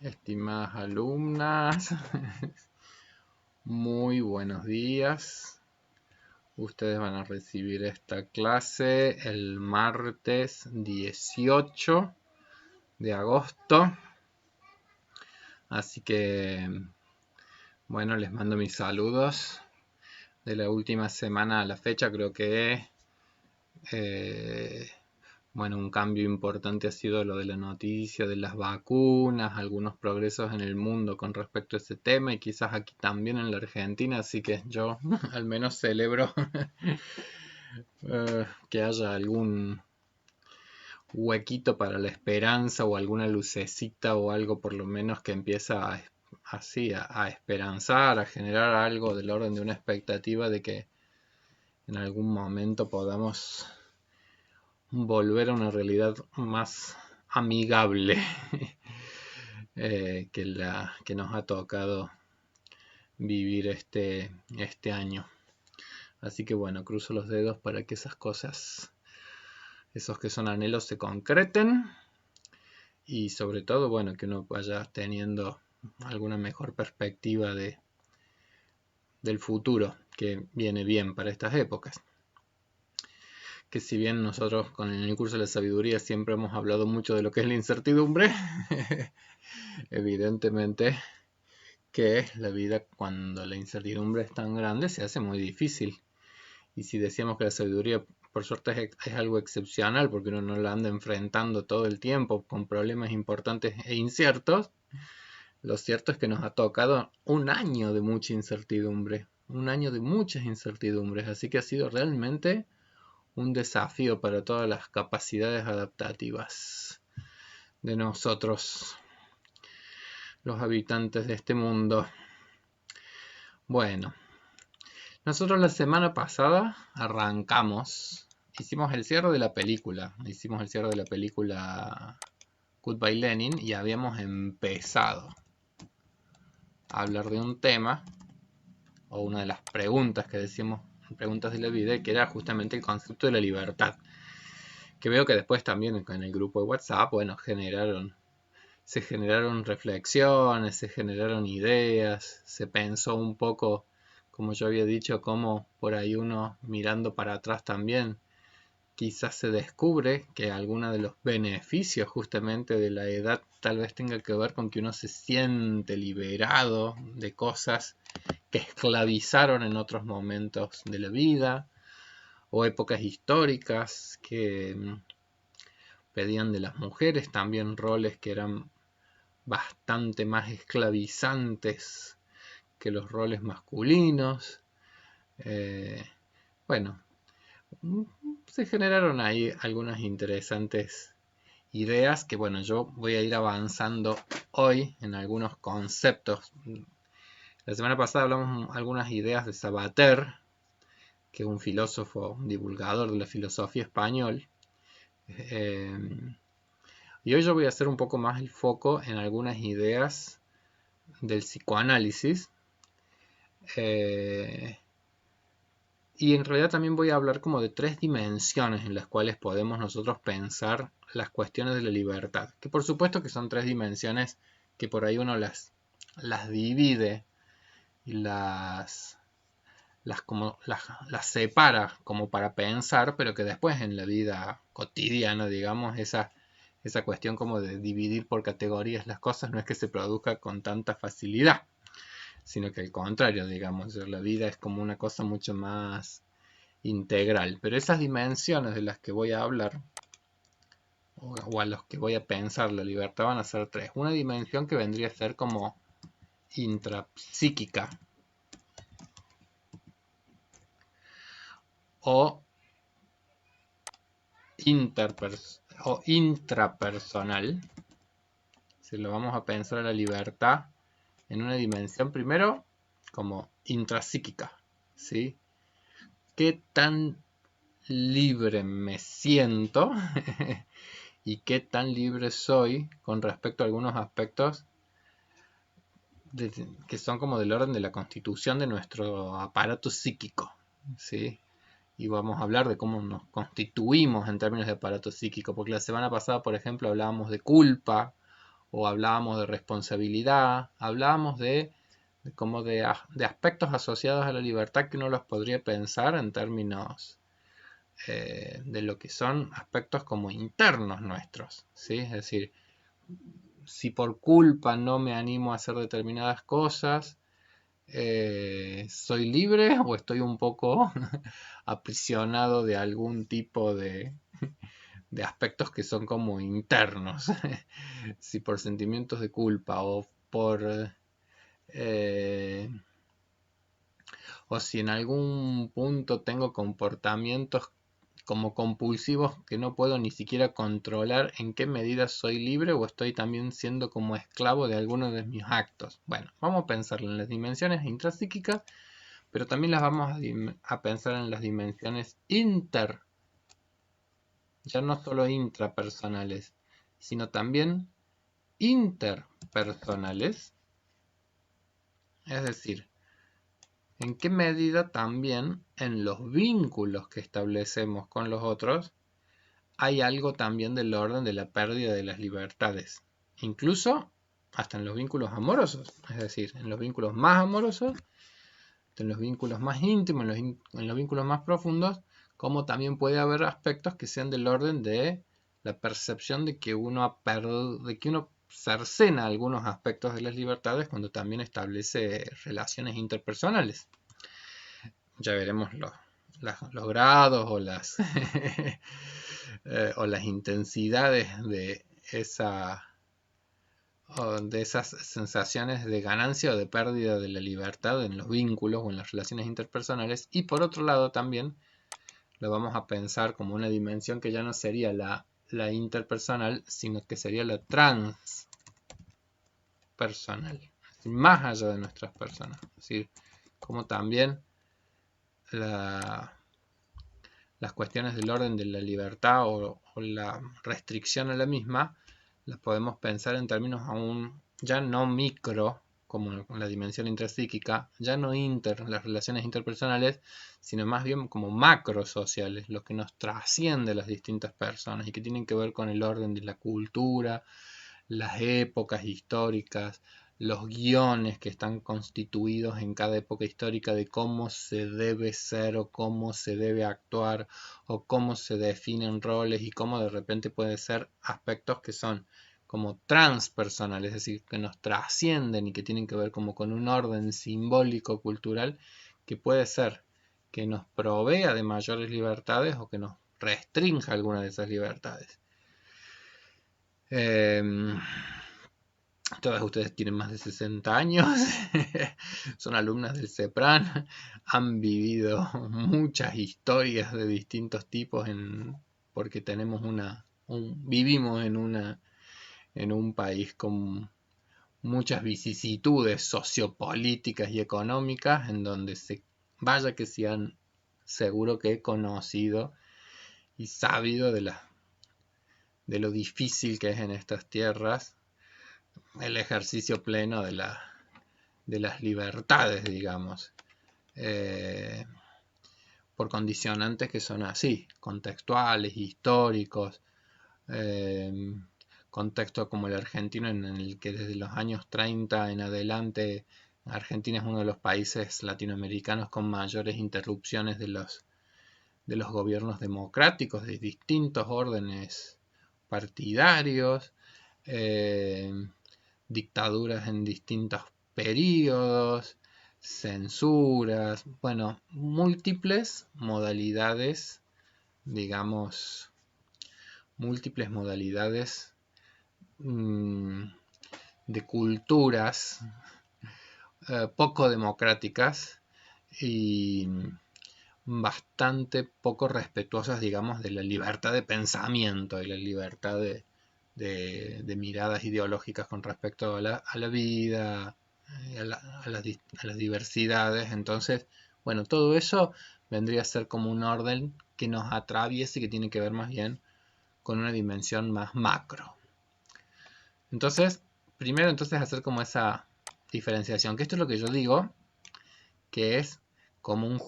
Estimadas alumnas, muy buenos días. Ustedes van a recibir esta clase el martes 18 de agosto. Así que, bueno, les mando mis saludos de la última semana a la fecha. Creo que un cambio importante ha sido lo de la noticia de las vacunas, algunos progresos en el mundo con respecto a ese tema y quizás aquí también en la Argentina, así que yo al menos celebro que haya algún huequito para la esperanza o alguna lucecita o algo por lo menos que empieza a esperanzar, a generar algo del orden de una expectativa de que en algún momento podamos volver a una realidad más amigable que la que nos ha tocado vivir este año. Así que bueno, cruzo los dedos para que esas cosas, esos que son anhelos, se concreten y sobre todo, bueno, que uno vaya teniendo alguna mejor perspectiva del futuro que viene bien para estas épocas. Que si bien nosotros en el curso de la sabiduría siempre hemos hablado mucho de lo que es la incertidumbre, evidentemente que la vida cuando la incertidumbre es tan grande se hace muy difícil. Y si decíamos que la sabiduría por suerte es algo excepcional porque uno no la anda enfrentando todo el tiempo con problemas importantes e inciertos, lo cierto es que nos ha tocado un año de mucha incertidumbre, un año de muchas incertidumbres, así que ha sido realmente un desafío para todas las capacidades adaptativas de nosotros, los habitantes de este mundo. Bueno, nosotros la semana pasada hicimos el cierre de la película, Goodbye Lenin, y habíamos empezado a hablar de un tema, o una de las preguntas que decíamos, preguntas de la vida, que era justamente el concepto de la libertad. Que veo que después también en el grupo de WhatsApp, bueno, se generaron reflexiones, se generaron ideas, se pensó un poco, como yo había dicho, cómo por ahí uno mirando para atrás también, quizás se descubre que alguno de los beneficios justamente de la edad tal vez tenga que ver con que uno se siente liberado de cosas que esclavizaron en otros momentos de la vida o épocas históricas que pedían de las mujeres también roles que eran bastante más esclavizantes que los roles masculinos. Bueno, se generaron ahí algunas interesantes ideas que bueno, yo voy a ir avanzando hoy en algunos conceptos. La semana pasada hablamos algunas ideas de Sabater, que es un filósofo, un divulgador de la filosofía español. Y hoy yo voy a hacer un poco más el foco en algunas ideas del psicoanálisis. Y en realidad también voy a hablar como de tres dimensiones en las cuales podemos nosotros pensar las cuestiones de la libertad. Que por supuesto que son tres dimensiones que por ahí uno las divide y las separa como para pensar, pero que después en la vida cotidiana, digamos, esa cuestión como de dividir por categorías las cosas no es que se produzca con tanta facilidad, sino que al contrario, digamos, la vida es como una cosa mucho más integral. Pero esas dimensiones de las que voy a hablar, o a los que voy a pensar la libertad, van a ser tres. Una dimensión que vendría a ser como intrapsíquica, o intrapersonal. Si lo vamos a pensar a la libertad en una dimensión primero como intrapsíquica, ¿sí? ¿Qué tan libre me siento y qué tan libre soy con respecto a algunos aspectos que son como del orden de la constitución de nuestro aparato psíquico, ¿sí? Y vamos a hablar de cómo nos constituimos en términos de aparato psíquico, porque la semana pasada, por ejemplo, hablábamos de culpa o hablábamos de responsabilidad, hablábamos de aspectos asociados a la libertad que uno los podría pensar en términos de lo que son aspectos como internos nuestros, ¿sí? Es decir, si por culpa no me animo a hacer determinadas cosas, ¿soy libre o estoy un poco aprisionado de algún tipo de aspectos que son como internos? Si por sentimientos de culpa o si en algún punto tengo comportamientos como compulsivos que no puedo ni siquiera controlar, en qué medida soy libre o estoy también siendo como esclavo de algunos de mis actos. Bueno, vamos a pensarlo en las dimensiones intrapsíquicas, pero también las vamos a pensar en las dimensiones ya no solo intrapersonales, sino también interpersonales. Es decir, en qué medida también en los vínculos que establecemos con los otros hay algo también del orden de la pérdida de las libertades. Incluso hasta en los vínculos amorosos. Es decir, en los vínculos más amorosos, en los vínculos más íntimos, en los vínculos más profundos, como también puede haber aspectos que sean del orden de la percepción de que uno cercena algunos aspectos de las libertades cuando también establece relaciones interpersonales. Ya veremos los grados o las o las intensidades de esas sensaciones de ganancia o de pérdida de la libertad en los vínculos o en las relaciones interpersonales. Y por otro lado también lo vamos a pensar como una dimensión que ya no sería la interpersonal, sino que sería la transpersonal, es decir, más allá de nuestras personas. Es decir, como también las cuestiones del orden de la libertad o la restricción a la misma, las podemos pensar en términos aún ya no micro, como la dimensión intrapsíquica, ya no las relaciones interpersonales, sino más bien como macro sociales, lo que nos trasciende las distintas personas y que tienen que ver con el orden de la cultura, las épocas históricas, los guiones que están constituidos en cada época histórica de cómo se debe ser o cómo se debe actuar o cómo se definen roles y cómo de repente pueden ser aspectos que son como transpersonales, es decir, que nos trascienden y que tienen que ver como con un orden simbólico cultural que puede ser que nos provea de mayores libertades o que nos restrinja alguna de esas libertades. Todas ustedes tienen más de 60 años, son alumnas del CEPRAN, han vivido muchas historias de distintos tipos porque tenemos vivimos en un país con muchas vicisitudes sociopolíticas y económicas en donde vaya que se han seguro que he conocido y sabido de lo difícil que es en estas tierras el ejercicio pleno de las libertades, digamos, por condicionantes que son así, contextuales, históricos, contexto como el argentino en el que desde los años 30 en adelante Argentina es uno de los países latinoamericanos con mayores interrupciones de los gobiernos democráticos de distintos órdenes partidarios, dictaduras en distintos periodos, censuras, bueno, múltiples modalidades, digamos, de culturas poco democráticas y bastante poco respetuosas, digamos, de la libertad de pensamiento y la libertad de miradas ideológicas con respecto a la vida, a las diversidades. Entonces, bueno, todo eso vendría a ser como un orden que nos atraviesa y que tiene que ver más bien con una dimensión más macro. Entonces, primero hacer como esa diferenciación, que esto es lo que yo digo, que es como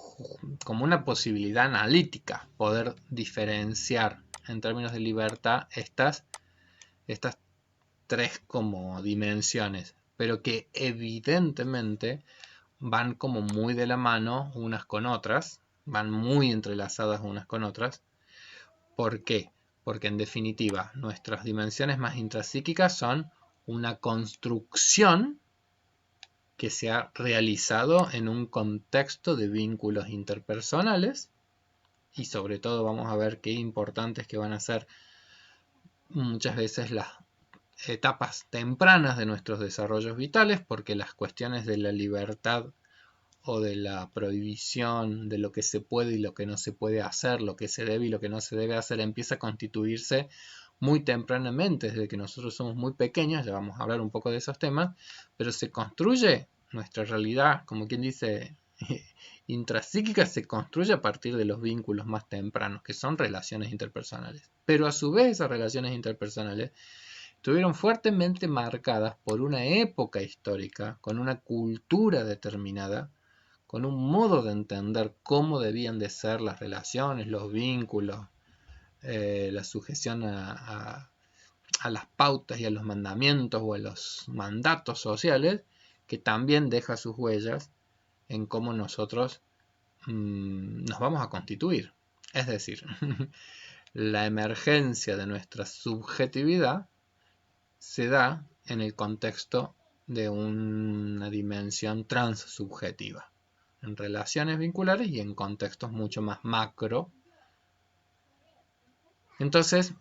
una posibilidad analítica, poder diferenciar en términos de libertad estas tres como dimensiones, pero que evidentemente van como muy de la mano unas con otras, van muy entrelazadas unas con otras. ¿Por qué? Porque en definitiva nuestras dimensiones más intrapsíquicas son una construcción que se ha realizado en un contexto de vínculos interpersonales, y sobre todo vamos a ver qué importantes que van a ser muchas veces las etapas tempranas de nuestros desarrollos vitales, porque las cuestiones de la libertad o de la prohibición de lo que se puede y lo que no se puede hacer, lo que se debe y lo que no se debe hacer, empieza a constituirse muy tempranamente, desde que nosotros somos muy pequeños. Ya vamos a hablar un poco de esos temas, pero se construye nuestra realidad, como quien dice, intrapsíquica, se construye a partir de los vínculos más tempranos, que son relaciones interpersonales. Pero a su vez esas relaciones interpersonales estuvieron fuertemente marcadas por una época histórica, con una cultura determinada, con un modo de entender cómo debían de ser las relaciones, los vínculos, la sujeción a las pautas y a los mandamientos o a los mandatos sociales, que también deja sus huellas en cómo nosotros nos vamos a constituir. Es decir, la emergencia de nuestra subjetividad se da en el contexto de una dimensión transsubjetiva, en relaciones vinculares y en contextos mucho más macro. Entonces,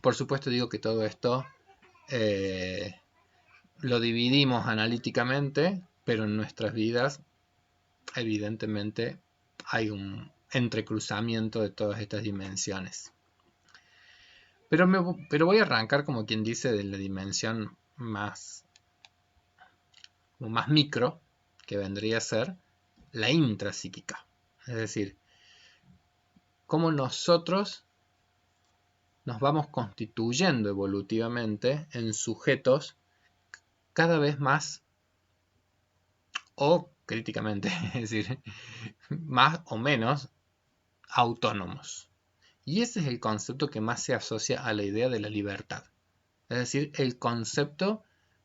por supuesto digo que todo esto lo dividimos analíticamente, pero en nuestras vidas evidentemente hay un entrecruzamiento de todas estas dimensiones. Pero voy a arrancar, como quien dice, de la dimensión más micro, que vendría a ser la intrapsíquica. Es decir, cómo nosotros nos vamos constituyendo evolutivamente en sujetos cada vez más, o críticamente, es decir, más o menos autónomos. Y ese es el concepto que más se asocia a la idea de la libertad. Es decir, el concepto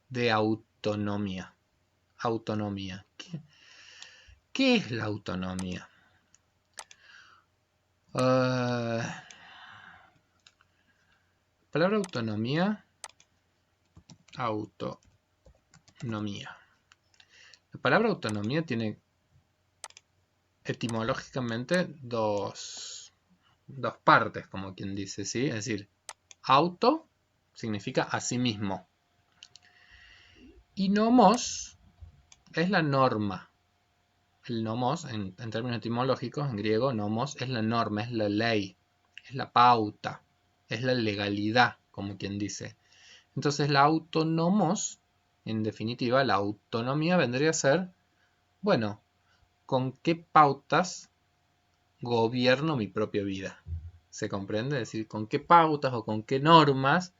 de autonomía. Autonomía. ¿Qué es la autonomía? La palabra autonomía. La palabra autonomía tiene etimológicamente dos partes, como quien dice, ¿sí? Es decir, auto significa a sí mismo. Y nomos es la norma. El nomos, en términos etimológicos, en griego, nomos es la norma, es la ley, es la pauta, es la legalidad, como quien dice. Entonces la autonomos, en definitiva, la autonomía vendría a ser, bueno, ¿con qué pautas gobierno mi propia vida? ¿Se comprende? Es decir, ¿con qué pautas o con qué normas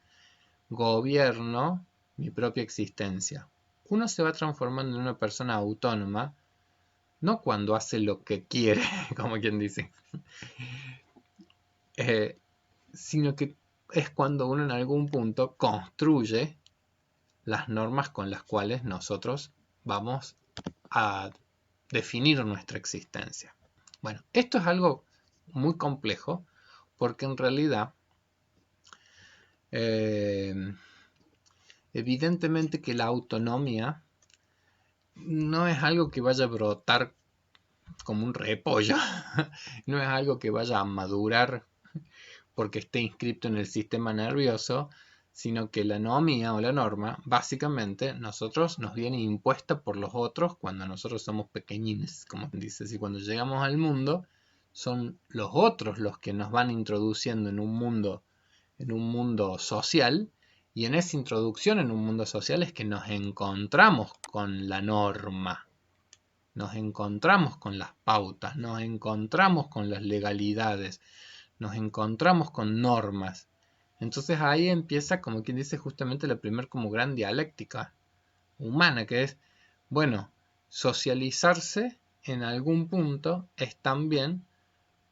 gobierno mi propia existencia? Uno se va transformando en una persona autónoma, no cuando hace lo que quiere, como quien dice, sino que es cuando uno en algún punto construye las normas con las cuales nosotros vamos a definir nuestra existencia. Bueno, esto es algo muy complejo porque en realidad evidentemente que la autonomía no es algo que vaya a brotar como un repollo, no es algo que vaya a madurar porque esté inscrito en el sistema nervioso, sino que la anomía o la norma, básicamente, nosotros nos viene impuesta por los otros cuando nosotros somos pequeñines, como dice, y cuando llegamos al mundo, son los otros los que nos van introduciendo en un mundo social, y en esa introducción en un mundo social es que nos encontramos con la norma, nos encontramos con las pautas, nos encontramos con las legalidades, nos encontramos con normas. Entonces ahí empieza, como quien dice, justamente la primera como gran dialéctica humana, que es, bueno, socializarse en algún punto es también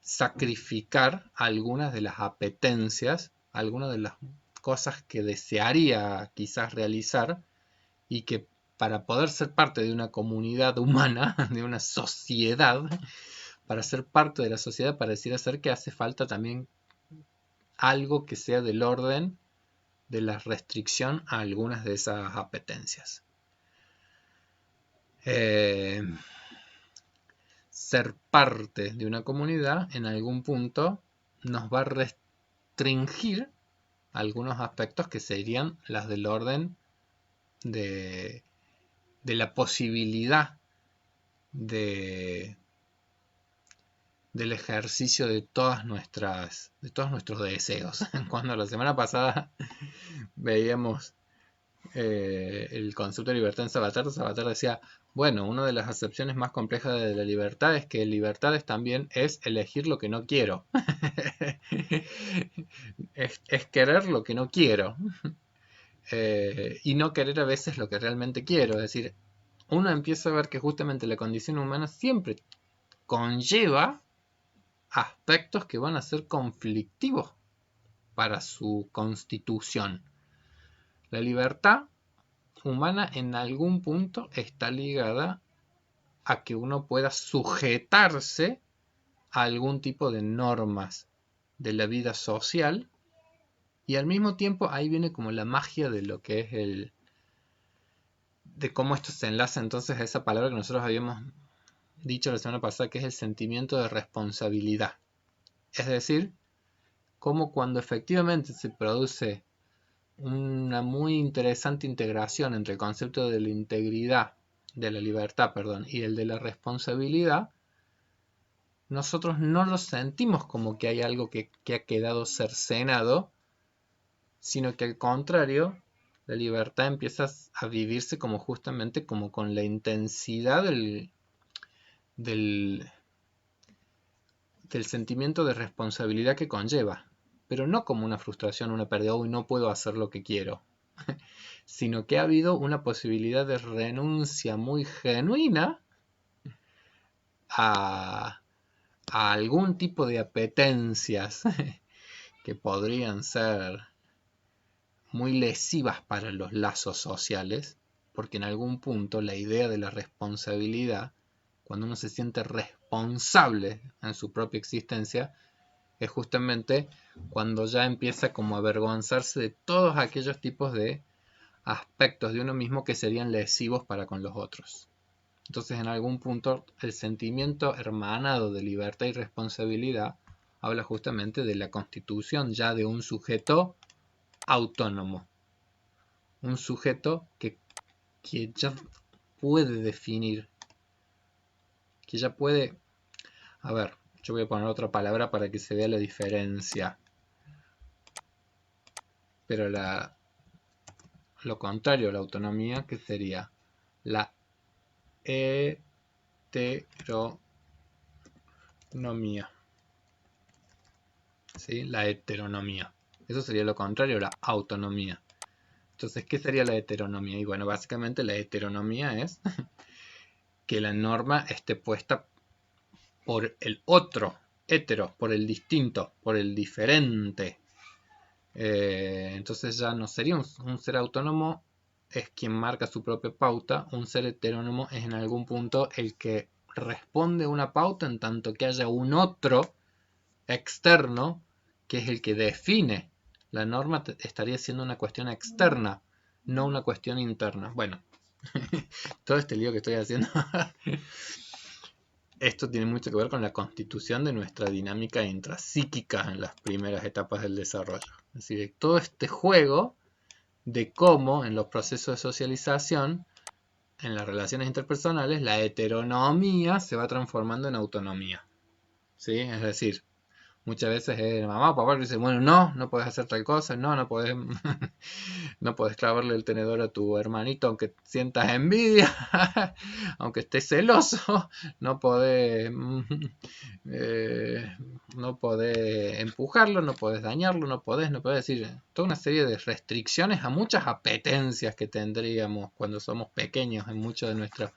sacrificar algunas de las apetencias, algunas de las cosas que desearía quizás realizar y que para poder ser parte de una comunidad humana, de una sociedad, para ser parte de la sociedad pareciera ser que hace falta también algo que sea del orden de la restricción a algunas de esas apetencias. Ser parte de una comunidad en algún punto nos va a restringir algunos aspectos que serían las del orden de la posibilidad del ejercicio de todos nuestros deseos. Cuando la semana pasada veíamos el concepto de libertad en Sabater decía, bueno, una de las acepciones más complejas de la libertad es que libertad también es elegir lo que no quiero. es querer lo que no quiero. Y no querer a veces lo que realmente quiero. Es decir, uno empieza a ver que justamente la condición humana siempre conlleva aspectos que van a ser conflictivos para su constitución. La libertad humana en algún punto está ligada a que uno pueda sujetarse a algún tipo de normas de la vida social, y al mismo tiempo ahí viene como la magia de lo que es de cómo esto se enlaza entonces a esa palabra que nosotros habíamos dicho la semana pasada, que es el sentimiento de responsabilidad. Es decir, cómo cuando efectivamente se produce una muy interesante integración entre el concepto de la integridad, de la libertad, perdón, y el de la responsabilidad, nosotros no lo sentimos como que hay algo que ha quedado cercenado, sino que al contrario, la libertad empieza a vivirse como justamente como con la intensidad del sentimiento de responsabilidad que conlleva, pero no como una frustración, una pérdida, hoy no puedo hacer lo que quiero, sino que ha habido una posibilidad de renuncia muy genuina a algún tipo de apetencias que podrían ser muy lesivas para los lazos sociales, porque en algún punto la idea de la responsabilidad, cuando uno se siente responsable en su propia existencia, es justamente cuando ya empieza como a avergonzarse de todos aquellos tipos de aspectos de uno mismo que serían lesivos para con los otros. Entonces, en algún punto, el sentimiento hermanado de libertad y responsabilidad habla justamente de la constitución ya de un sujeto autónomo. Un sujeto que ya puede definir, que ya puede... A ver, yo voy a poner otra palabra para que se vea la diferencia. Pero lo contrario a la autonomía, que sería la heteronomía. ¿Sí? La heteronomía. Eso sería lo contrario a la autonomía. Entonces, ¿qué sería la heteronomía? Y bueno, básicamente la heteronomía es que la norma esté puesta por el otro, hetero, por el distinto, por el diferente. Entonces ya no sería un ser autónomo, es quien marca su propia pauta. Un ser heterónomo es en algún punto el que responde a una pauta en tanto que haya un otro externo que es el que define. La norma estaría siendo una cuestión externa, no una cuestión interna. Bueno, todo este lío que estoy haciendo esto tiene mucho que ver con la constitución de nuestra dinámica intrapsíquica en las primeras etapas del desarrollo. Es decir, todo este juego de cómo en los procesos de socialización, en las relaciones interpersonales, la heteronomía se va transformando en autonomía. ¿Sí? Es decir, muchas veces mamá o papá dice, bueno, no podés hacer tal cosa, no podés, no podés clavarle el tenedor a tu hermanito aunque sientas envidia, aunque estés celoso, no podés empujarlo, no podés dañarlo, no podés decir, toda una serie de restricciones a muchas apetencias que tendríamos cuando somos pequeños en muchos de nuestros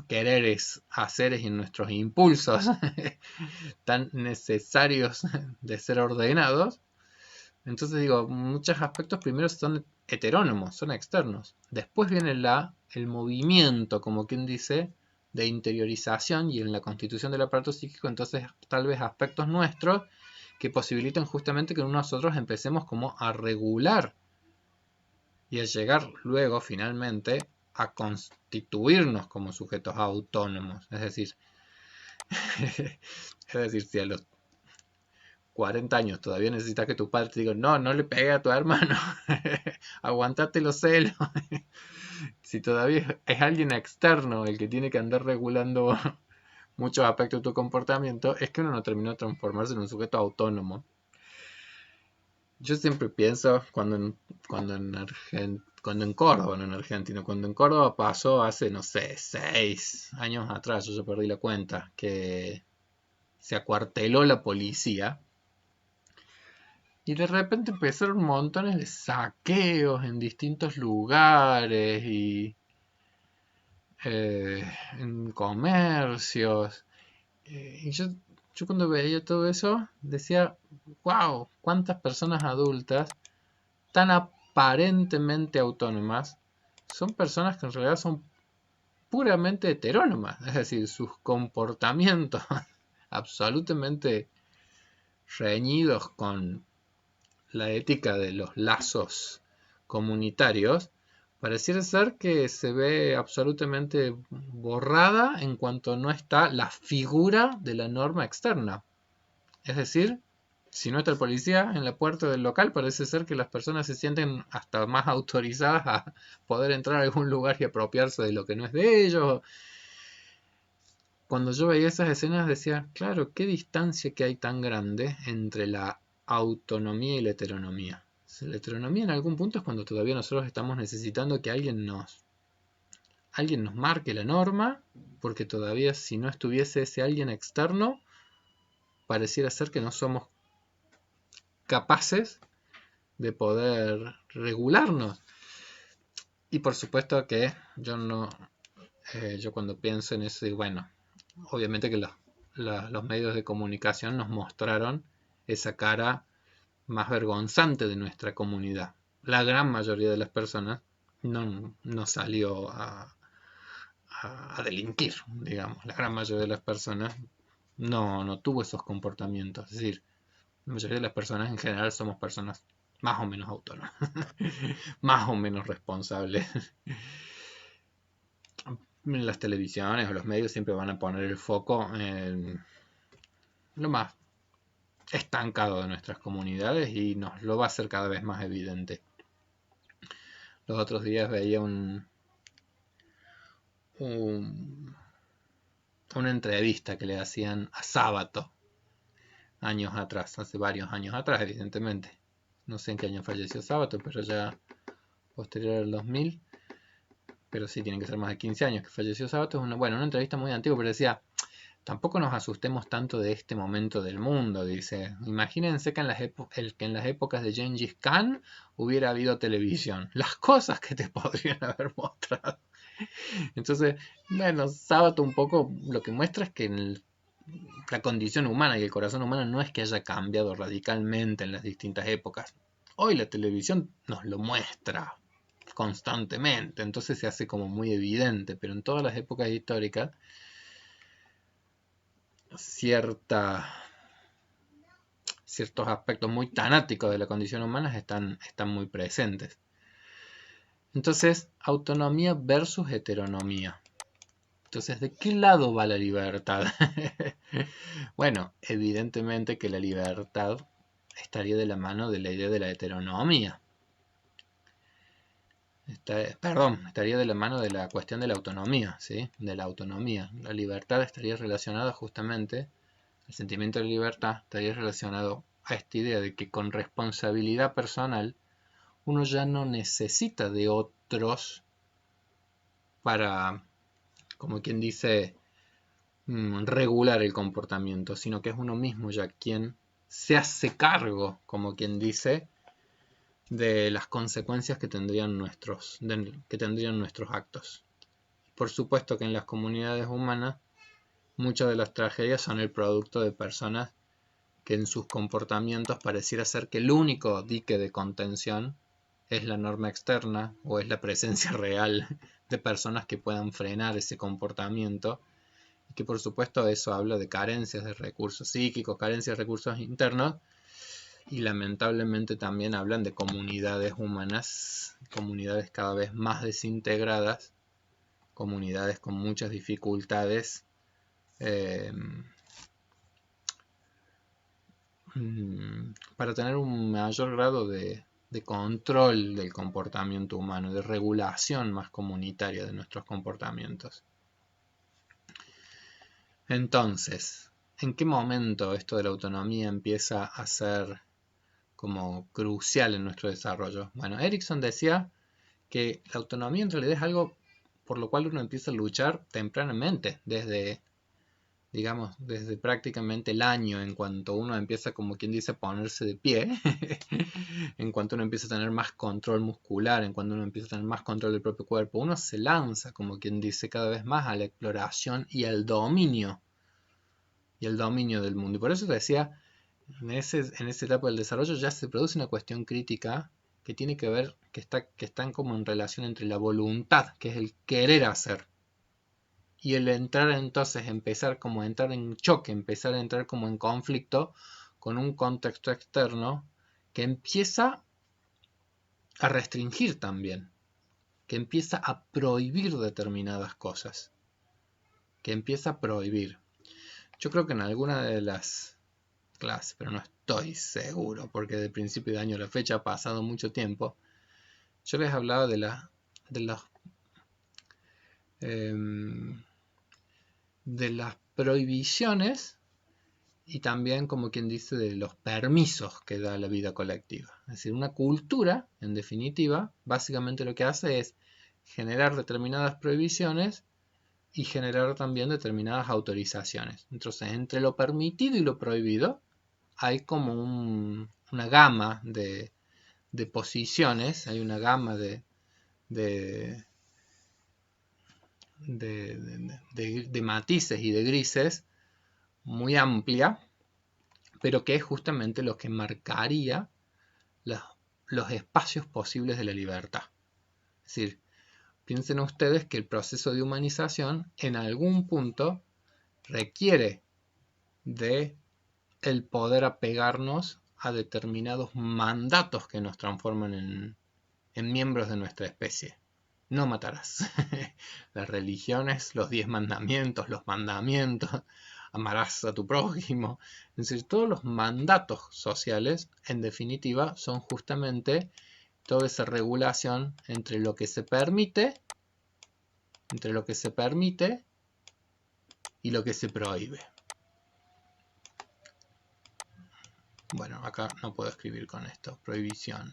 quereres, haceres y nuestros impulsos tan necesarios de ser ordenados, Entonces digo, muchos aspectos primero son heterónomos, son externos. Después viene el movimiento, como quien dice, de interiorización y en la constitución del aparato psíquico, entonces tal vez aspectos nuestros que posibilitan justamente que nosotros empecemos como a regular y a llegar luego finalmente a constituirnos como sujetos autónomos. Es decir, si a los 40 años todavía necesitas que tu padre te diga, no, no le pegue a tu hermano, aguantate los celos. Si todavía es alguien externo el que tiene que andar regulando muchos aspectos de tu comportamiento, es que uno no terminó de transformarse en un sujeto autónomo. Yo siempre pienso cuando en Córdoba, no en Argentina, cuando en Córdoba pasó hace, no sé, 6 años atrás, yo ya perdí la cuenta, que se acuarteló la policía. Y de repente empezaron montones de saqueos en distintos lugares y en comercios. Y yo cuando veía todo eso decía, wow, cuántas personas adultas tan aparentemente autónomas son personas que en realidad son puramente heterónomas. Es decir, sus comportamientos absolutamente reñidos con la ética de los lazos comunitarios, pareciera ser que se ve absolutamente borrada en cuanto no está la figura de la norma externa. Es decir, si no está el policía en la puerta del local, parece ser que las personas se sienten hasta más autorizadas a poder entrar a algún lugar y apropiarse de lo que no es de ellos. Cuando yo veía esas escenas decía, claro, qué distancia que hay tan grande entre la autonomía y la heteronomía. La heteronomía en algún punto es cuando todavía nosotros estamos necesitando que alguien nos marque la norma, porque todavía si no estuviese ese alguien externo, pareciera ser que no somos capaces de poder regularnos. Y por supuesto que yo cuando pienso en eso, bueno, obviamente que los medios de comunicación nos mostraron esa cara más vergonzante de nuestra comunidad. La gran mayoría de las personas no salió a delinquir, digamos. La gran mayoría de las personas no tuvo esos comportamientos. Es decir, la mayoría de las personas en general somos personas más o menos autónomas, más o menos responsables. Las televisiones o los medios siempre van a poner el foco en lo más estancado de nuestras comunidades y nos lo va a hacer cada vez más evidente. Los otros días veía una entrevista que le hacían a Sábato años atrás, hace varios años atrás, evidentemente. No sé en qué año falleció Sábato, pero ya posterior al 2000, pero sí tienen que ser más de 15 años que falleció Sábato. Es una entrevista muy antigua, pero decía, tampoco nos asustemos tanto de este momento del mundo, dice. Imagínense que en las épocas de Gengis Khan hubiera habido televisión. Las cosas que te podrían haber mostrado. Entonces, Sábato un poco lo que muestra es que la condición humana y el corazón humano no es que haya cambiado radicalmente en las distintas épocas. Hoy la televisión nos lo muestra constantemente, entonces se hace como muy evidente, pero en todas las épocas históricas ciertos aspectos muy tanáticos de la condición humana están muy presentes. Entonces, autonomía versus heteronomía. Entonces, ¿de qué lado va la libertad? Bueno, evidentemente que la libertad estaría de la mano de la idea de la heteronomía. Estaría de la mano de la cuestión de la autonomía, ¿sí? De la autonomía. La libertad estaría relacionada justamente, el sentimiento de libertad estaría relacionado a esta idea de que con responsabilidad personal uno ya no necesita de otros para, como quien dice, regular el comportamiento, sino que es uno mismo ya quien se hace cargo, como quien dice, de las consecuencias que tendrían nuestros actos. Por supuesto que en las comunidades humanas muchas de las tragedias son el producto de personas que en sus comportamientos pareciera ser que el único dique de contención es la norma externa o es la presencia real de personas que puedan frenar ese comportamiento, y que por supuesto eso habla de carencias de recursos psíquicos, carencias de recursos internos, y lamentablemente también hablan de comunidades humanas, comunidades cada vez más desintegradas, comunidades con muchas dificultades para tener un mayor grado de control del comportamiento humano, de regulación más comunitaria de nuestros comportamientos. Entonces, ¿en qué momento esto de la autonomía empieza a ser como crucial en nuestro desarrollo? Bueno, Erickson decía que la autonomía en realidad es algo por lo cual uno empieza a luchar tempranamente, desde prácticamente el año, en cuanto uno empieza, como quien dice, a ponerse de pie, en cuanto uno empieza a tener más control muscular, en cuanto uno empieza a tener más control del propio cuerpo, uno se lanza, como quien dice, cada vez más a la exploración y al dominio, del mundo. Y por eso te decía, en esa etapa del desarrollo ya se produce una cuestión crítica que tiene que ver, que están como en relación entre la voluntad, que es el querer hacer, y el entrar entonces, empezar como a entrar en choque, empezar a entrar como en conflicto con un contexto externo que empieza a restringir también, que empieza a prohibir determinadas cosas, que empieza a prohibir. Yo creo que en alguna de las clases, pero no estoy seguro, porque de principio de año a la fecha ha pasado mucho tiempo, yo les hablaba de las prohibiciones y también, como quien dice, de los permisos que da la vida colectiva. Es decir, una cultura, en definitiva, básicamente lo que hace es generar determinadas prohibiciones y generar también determinadas autorizaciones. Entonces, entre lo permitido y lo prohibido hay como una gama de posiciones, hay una gama de matices y de grises muy amplia, pero que es justamente lo que marcaría los espacios posibles de la libertad. Es decir, piensen ustedes que el proceso de humanización en algún punto requiere de el poder apegarnos a determinados mandatos que nos transforman en miembros de nuestra especie. No matarás. Las religiones, los 10 mandamientos, los mandamientos, amarás a tu prójimo. Es decir, todos los mandatos sociales, en definitiva, son justamente toda esa regulación entre lo que se permite y lo que se prohíbe. Bueno, acá no puedo escribir con esto. Prohibición.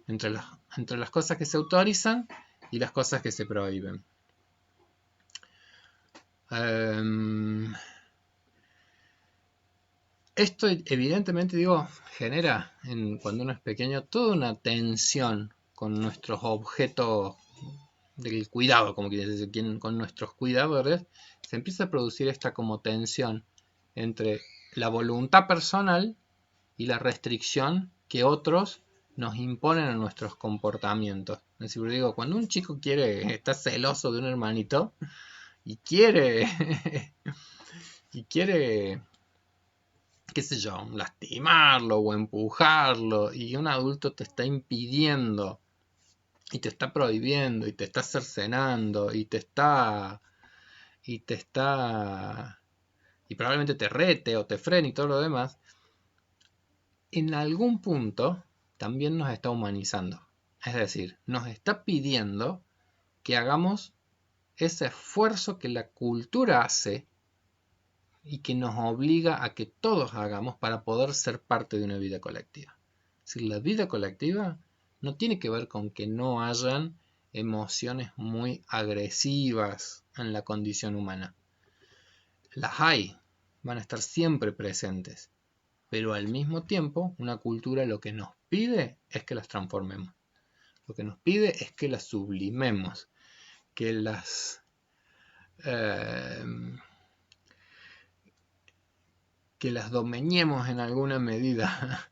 Entre las cosas que se autorizan y las cosas que se prohíben. Esto evidentemente, genera, cuando uno es pequeño, toda una tensión con nuestros objetos del cuidado, como quieres decir, con nuestros cuidadores, se empieza a producir esta como tensión entre la voluntad personal y la restricción que otros nos imponen a nuestros comportamientos. Es decir, cuando un chico está celoso de un hermanito y quiere qué sé yo, lastimarlo o empujarlo, y un adulto te está impidiendo y te está prohibiendo y te está cercenando y probablemente te rete o te frene y todo lo demás, en algún punto también nos está humanizando. Es decir, nos está pidiendo que hagamos ese esfuerzo que la cultura hace y que nos obliga a que todos hagamos para poder ser parte de una vida colectiva. Es decir, la vida colectiva no tiene que ver con que no hayan emociones muy agresivas en la condición humana. Las hay, van a estar siempre presentes, pero al mismo tiempo una cultura lo que nos pide es que las transformemos. Lo que nos pide es que las sublimemos, que las que las domeñemos en alguna medida,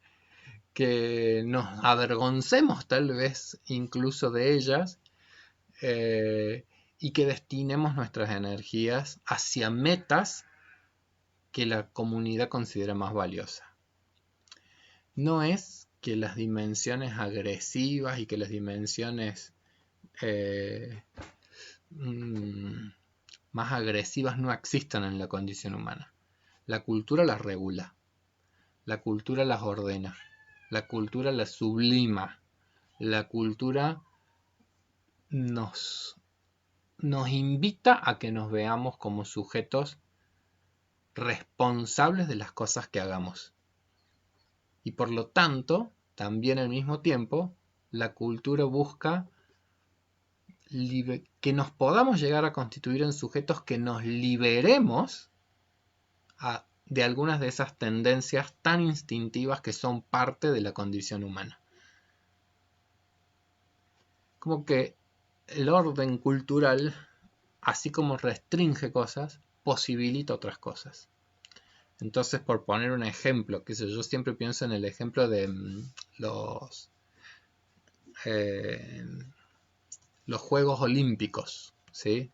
que nos avergoncemos tal vez incluso de ellas, y que destinemos nuestras energías hacia metas que la comunidad considera más valiosas. No es que las dimensiones agresivas y que las dimensiones más agresivas no existan en la condición humana. La cultura las regula, la cultura las ordena, la cultura las sublima, la cultura nos invita a que nos veamos como sujetos responsables de las cosas que hagamos. Y por lo tanto, también al mismo tiempo, la cultura busca que nos podamos llegar a constituir en sujetos que nos liberemos de algunas de esas tendencias tan instintivas que son parte de la condición humana. Como que el orden cultural, así como restringe cosas, posibilita otras cosas. Entonces, por poner un ejemplo, que yo siempre pienso en el ejemplo de los Juegos Olímpicos, ¿sí?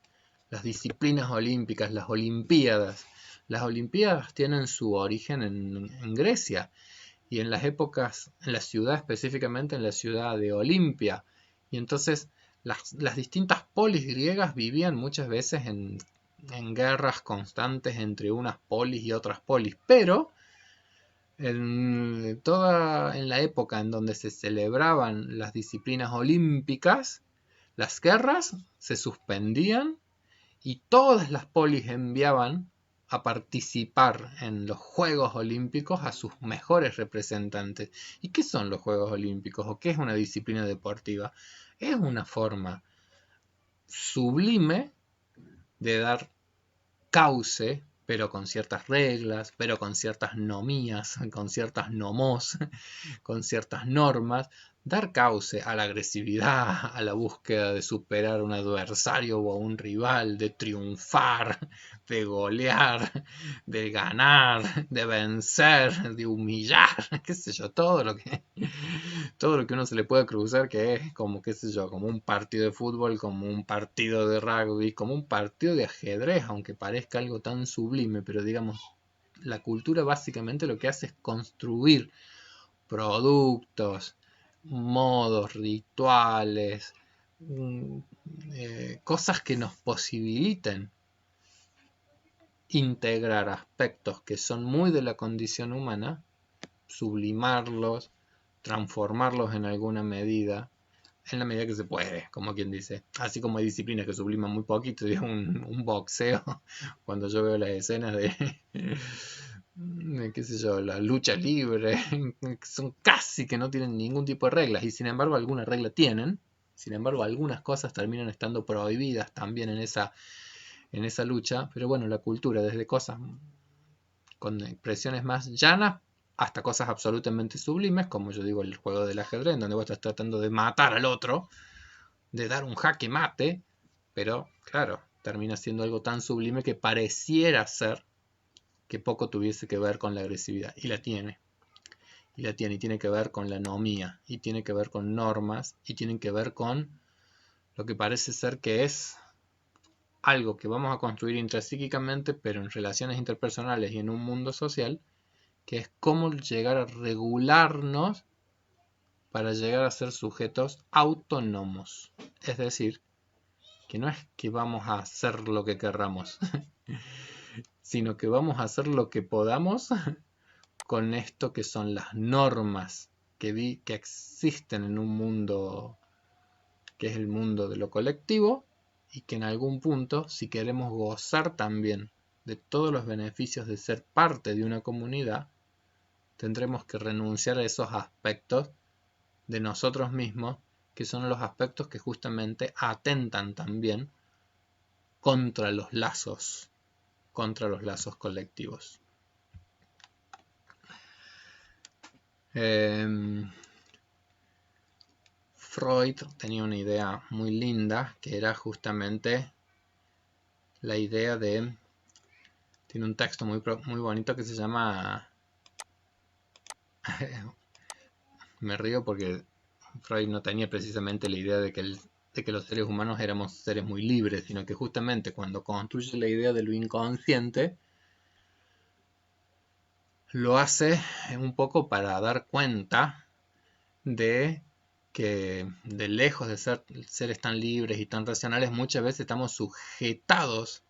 Las disciplinas olímpicas, las Olimpiadas. Las Olimpiadas tienen su origen en Grecia y en las épocas, en la ciudad específicamente, en la ciudad de Olimpia. Y entonces las distintas polis griegas vivían muchas veces en guerras constantes entre unas polis y otras polis, pero en la época en donde se celebraban las disciplinas olímpicas, las guerras se suspendían y todas las polis enviaban a participar en los Juegos Olímpicos a sus mejores representantes. ¿Y qué son los Juegos Olímpicos? ¿O qué es una disciplina deportiva? Es una forma sublime de dar cauce, pero con ciertas reglas, pero con ciertas nomías, con ciertas nomos, con ciertas normas, dar cauce a la agresividad, a la búsqueda de superar a un adversario o a un rival, de triunfar, de golear, de ganar, de vencer, de humillar, qué sé yo, todo lo que uno se le puede cruzar, que es como, qué sé yo, como un partido de fútbol, como un partido de rugby, como un partido de ajedrez, aunque parezca algo tan sublime, pero digamos, la cultura básicamente lo que hace es construir productos, modos, rituales, cosas que nos posibiliten integrar aspectos que son muy de la condición humana, sublimarlos, transformarlos en alguna medida, en la medida que se puede, como quien dice. Así como hay disciplinas que subliman muy poquito, digo, un boxeo, cuando yo veo las escenas de qué sé yo, la lucha libre, son casi que no tienen ningún tipo de reglas, y sin embargo algunas reglas tienen, sin embargo algunas cosas terminan estando prohibidas también en esa lucha, pero bueno, la cultura, desde cosas con expresiones más llanas hasta cosas absolutamente sublimes, como yo digo, el juego del ajedrez, en donde vos estás tratando de matar al otro, de dar un jaque mate, pero claro, termina siendo algo tan sublime que pareciera ser que poco tuviese que ver con la agresividad, y la tiene. Y tiene que ver con la anomía, y tiene que ver con normas, y tiene que ver con lo que parece ser que es algo que vamos a construir intrapsíquicamente, pero en relaciones interpersonales y en un mundo social, que es cómo llegar a regularnos para llegar a ser sujetos autónomos. Es decir, que no es que vamos a hacer lo que querramos, sino que vamos a hacer lo que podamos con esto que son las normas que existen en un mundo que es el mundo de lo colectivo, y que en algún punto, si queremos gozar también de todos los beneficios de ser parte de una comunidad, tendremos que renunciar a esos aspectos de nosotros mismos, que son los aspectos que justamente atentan también contra los lazos colectivos. Freud tenía una idea muy linda, que era justamente la idea de tiene un texto muy bonito que se llama... Me río porque Freud no tenía precisamente la idea de que los seres humanos éramos seres muy libres, sino que justamente cuando construye la idea de lo inconsciente, lo hace un poco para dar cuenta de que de lejos de ser seres tan libres y tan racionales, muchas veces estamos sujetados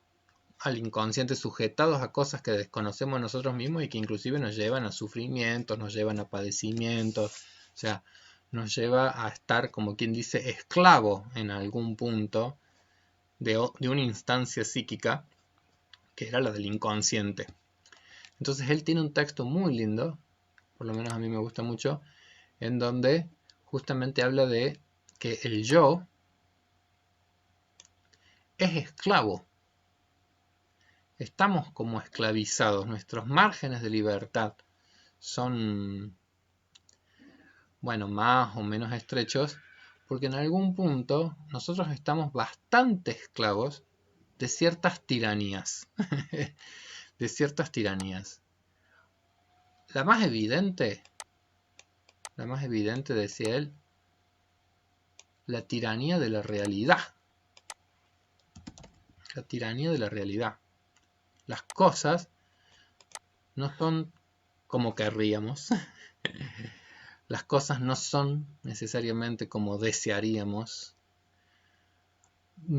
al inconsciente, sujetados a cosas que desconocemos nosotros mismos y que inclusive nos llevan a sufrimientos, nos llevan a padecimientos, o sea, nos lleva a estar, como quien dice, esclavo en algún punto de una instancia psíquica que era la del inconsciente. Entonces él tiene un texto muy lindo, por lo menos a mí me gusta mucho, en donde justamente habla de que el yo es esclavo. Estamos como esclavizados, nuestros márgenes de libertad son, bueno, más o menos estrechos, porque en algún punto nosotros estamos bastante esclavos de ciertas tiranías, de ciertas tiranías. La más evidente, decía él, la tiranía de la realidad. La tiranía de la realidad. Las cosas no son como querríamos. Las cosas no son necesariamente como desearíamos. Yo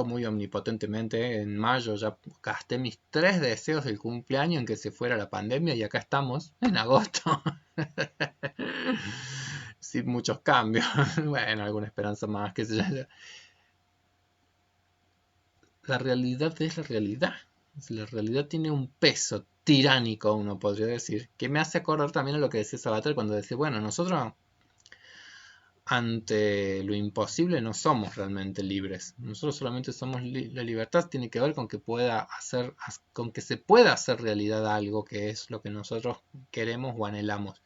muy omnipotentemente en mayo ya gasté mis 3 deseos del cumpleaños en que se fuera la pandemia y acá estamos en agosto. Sin muchos cambios. Bueno, alguna esperanza más, qué sé yo. La realidad es la realidad. La realidad tiene un peso tiránico, uno podría decir, que me hace acordar también a lo que decía Sabater cuando decía, bueno, nosotros ante lo imposible no somos realmente libres. Nosotros solamente somos la libertad tiene que ver con que con que se pueda hacer realidad algo que es lo que nosotros queremos o anhelamos.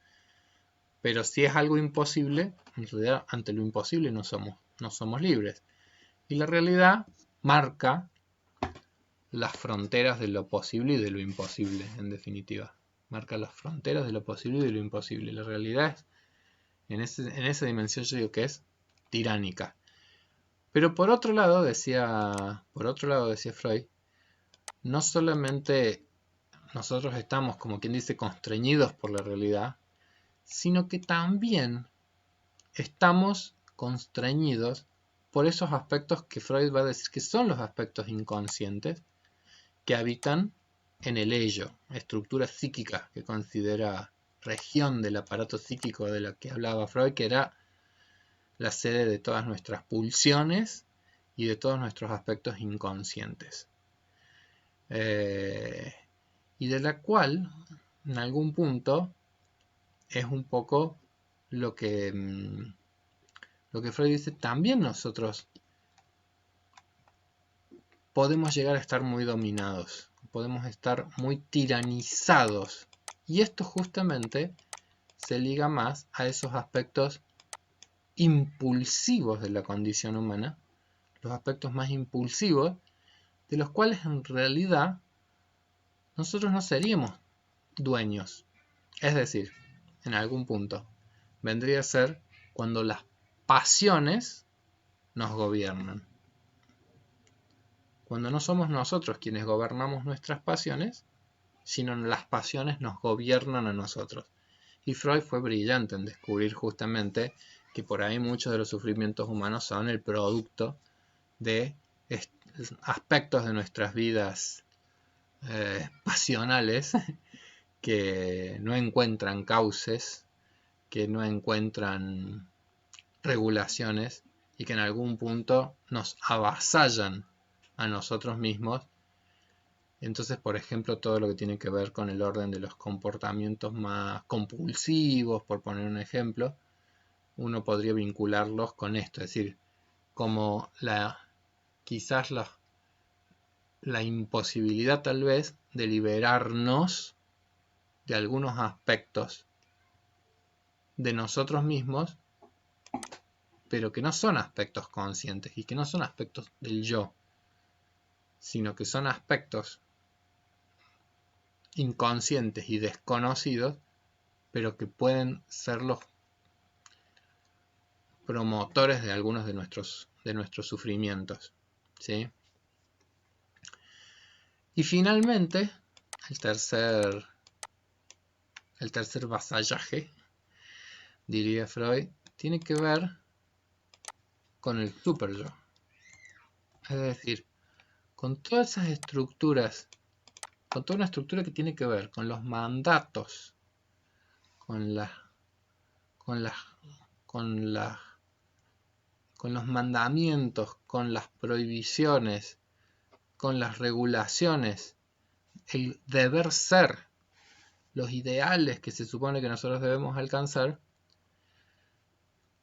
Pero si es algo imposible, en realidad ante lo imposible no somos libres. Y la realidad marca las fronteras de lo posible y de lo imposible, en definitiva. Marca las fronteras de lo posible y de lo imposible. La realidad es, en esa dimensión yo digo que es tiránica. Pero por otro lado decía Freud, no solamente nosotros estamos, como quien dice, constreñidos por la realidad, sino que también estamos constreñidos por esos aspectos que Freud va a decir que son los aspectos inconscientes que habitan en el ello, estructura psíquica que considera región del aparato psíquico de la que hablaba Freud, que era la sede de todas nuestras pulsiones y de todos nuestros aspectos inconscientes. Y de la cual, en algún punto, es un poco lo que Freud dice, también nosotros podemos llegar a estar muy dominados, podemos estar muy tiranizados. Y esto justamente se liga más a esos aspectos impulsivos de la condición humana, los aspectos más impulsivos, de los cuales en realidad nosotros no seríamos dueños. Es decir, en algún punto, vendría a ser cuando las pasiones nos gobiernan. Cuando no somos nosotros quienes gobernamos nuestras pasiones, sino las pasiones nos gobiernan a nosotros. Y Freud fue brillante en descubrir justamente que por ahí muchos de los sufrimientos humanos son el producto de aspectos de nuestras vidas pasionales que no encuentran cauces, que no encuentran regulaciones y que en algún punto nos avasallan a nosotros mismos. Entonces, por ejemplo, todo lo que tiene que ver con el orden de los comportamientos más compulsivos, por poner un ejemplo, uno podría vincularlos con esto, es decir, como quizás la imposibilidad tal vez de liberarnos de algunos aspectos de nosotros mismos, pero que no son aspectos conscientes y que no son aspectos del yo, sino que son aspectos inconscientes y desconocidos, pero que pueden ser los promotores de algunos de nuestros sufrimientos, ¿sí? Y finalmente, el tercer vasallaje, diría Freud, tiene que ver con el superyo. Es decir, con todas esas estructuras, con toda una estructura que tiene que ver con los mandatos, con los mandamientos, con las prohibiciones, con las regulaciones, el deber ser, los ideales que se supone que nosotros debemos alcanzar,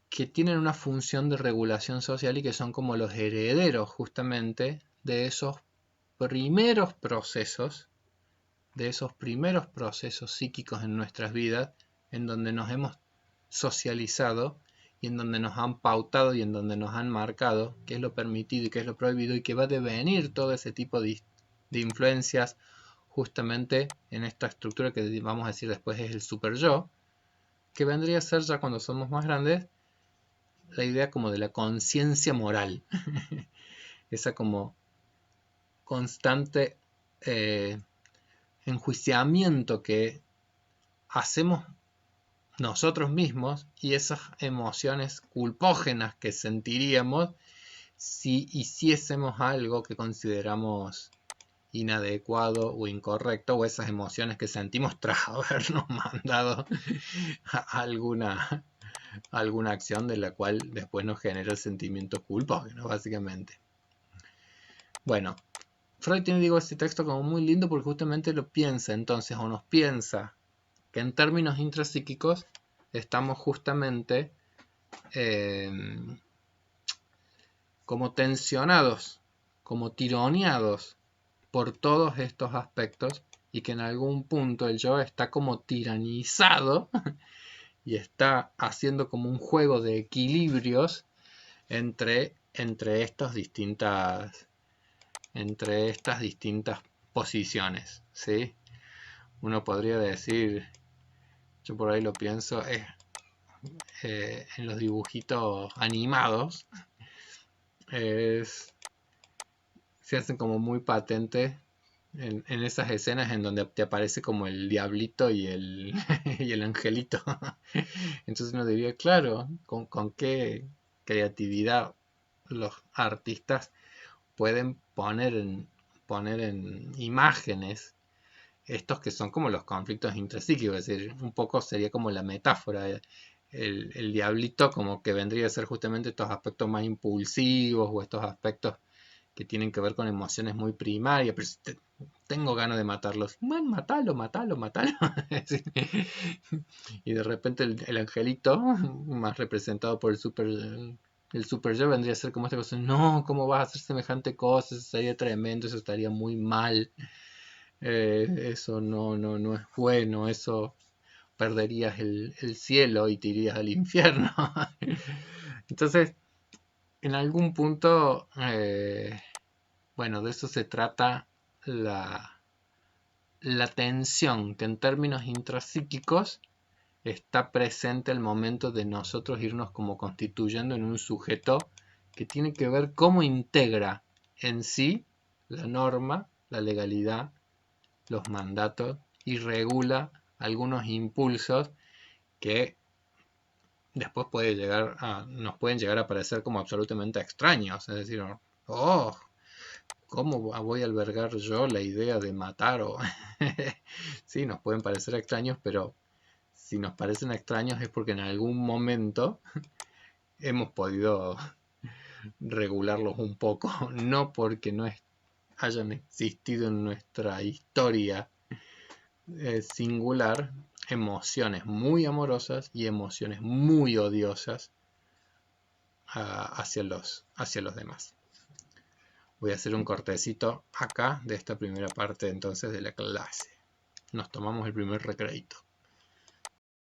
que tienen una función de regulación social y que son como los herederos justamente de esos primeros procesos, psíquicos en nuestras vidas, en donde nos hemos socializado y en donde nos han pautado y en donde nos han marcado qué es lo permitido y qué es lo prohibido, y que va a devenir todo ese tipo de influencias justamente en esta estructura que vamos a decir después es el super yo, que vendría a ser ya cuando somos más grandes la idea como de la conciencia moral, esa como constante enjuiciamiento que hacemos nosotros mismos y esas emociones culpógenas que sentiríamos si hiciésemos algo que consideramos inadecuado o incorrecto, o esas emociones que sentimos tras habernos mandado alguna acción de la cual después nos genera el sentimiento culpógeno, básicamente. Bueno, Freud tiene, digo, este texto como muy lindo porque justamente lo piensa entonces, o nos piensa que en términos intrapsíquicos estamos justamente como tensionados, como tironeados por todos estos aspectos, y que en algún punto el yo está como tiranizado y está haciendo como un juego de equilibrios entre estas distintas posiciones, ¿sí? Uno podría decir, yo por ahí lo pienso, en los dibujitos animados se hacen como muy patentes en esas escenas en donde te aparece como el diablito y el, y el angelito. Entonces uno diría, claro, con qué creatividad los artistas pueden poner en imágenes estos que son como los conflictos intrapsíquicos. Es decir, un poco sería como la metáfora. El diablito como que vendría a ser justamente estos aspectos más impulsivos, o estos aspectos que tienen que ver con emociones muy primarias, pero si tengo ganas de matarlos, bueno, matalo. Y de repente el angelito, más representado por el super yo, vendría a ser como esta cosa, no, ¿cómo vas a hacer semejante cosa? Eso sería tremendo, eso estaría muy mal, eso no es bueno, eso perderías el cielo y te irías al infierno. Entonces, en algún punto, bueno, de eso se trata la tensión que en términos intrapsíquicos está presente al momento de nosotros irnos como constituyendo en un sujeto que tiene que ver cómo integra en sí la norma, la legalidad, los mandatos, y regula algunos impulsos que después nos pueden llegar a parecer como absolutamente extraños. Es decir, oh, ¿cómo voy a albergar yo la idea de matar? Sí, nos pueden parecer extraños, pero si nos parecen extraños es porque en algún momento hemos podido regularlos un poco, no porque no hayan existido en nuestra historia singular emociones muy amorosas y emociones muy odiosas hacia los demás. Voy a hacer un cortecito acá de esta primera parte entonces de la clase. Nos tomamos el primer recreito.